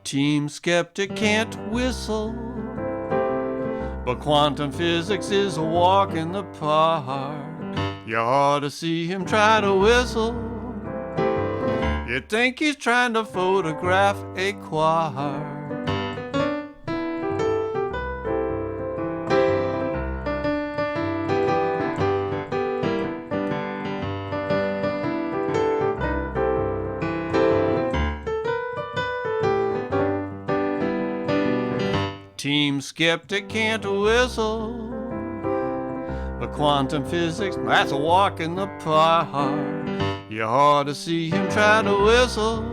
Team Skeptic can't whistle, but quantum physics is a walk in the park. You ought to see him try to whistle. You'd think he's trying to photograph a quark. Team Skeptic can't whistle, but quantum physics, that's a walk in the park. You ought to see him try to whistle.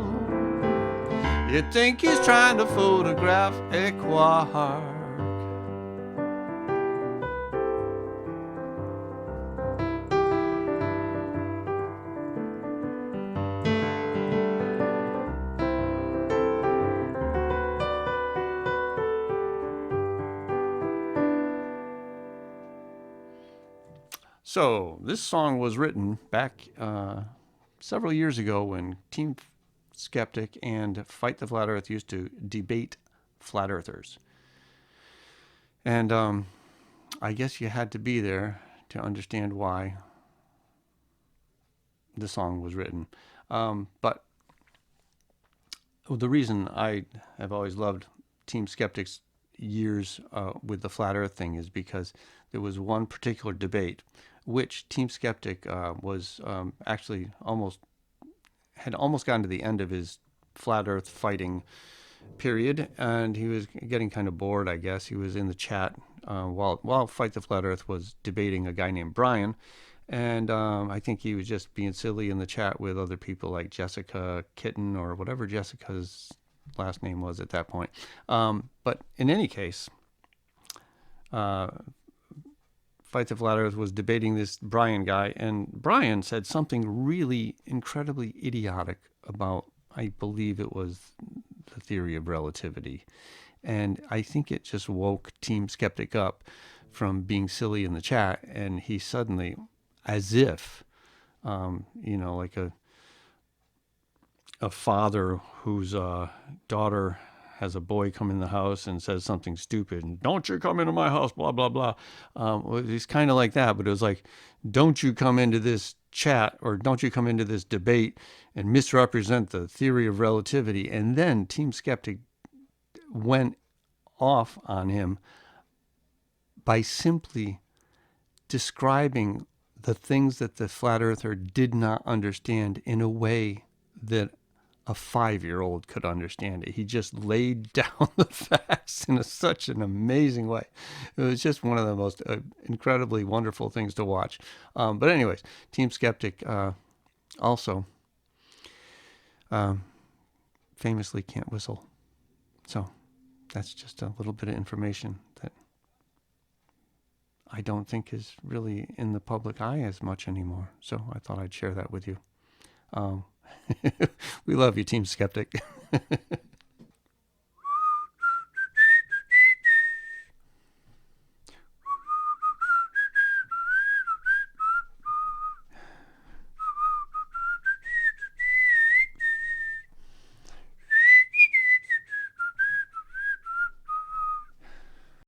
You'd think he's trying to photograph a quark. So this song was written back several years ago when Team Skeptic and Fight the Flat Earth used to debate flat earthers. And I guess you had to be there to understand why the song was written. But the reason I have always loved Team Skeptic's years with the flat earth thing is because there was one particular debate which Team Skeptic was actually had almost gotten to the end of his flat earth fighting period, and he was getting kind of bored, I guess. He was in the chat while Fight the Flat Earth was debating a guy named Brian, and I think he was just being silly in the chat with other people like Jessica Kitten or whatever Jessica's last name was at that point. But in any case, Fight the Flat Earth was debating this Brian guy, and Brian said something really incredibly idiotic about, I believe it was the theory of relativity. And I think it just woke Team Skeptic up from being silly in the chat, and he suddenly, as if, like a father whose daughter has a boy come in the house and says something stupid, and don't you come into my house, blah, blah, blah. It's kind of like that, but it was like, don't you come into this chat or don't you come into this debate and misrepresent the theory of relativity. And then Team Skeptic went off on him by simply describing the things that the flat earther did not understand in a way that a 5-year-old could understand it. He just laid down the facts in such an amazing way. It was just one of the most incredibly wonderful things to watch. But anyways, Team Skeptic also famously can't whistle. So that's just a little bit of information that I don't think is really in the public eye as much anymore. So I thought I'd share that with you. We love you, Team Skeptic.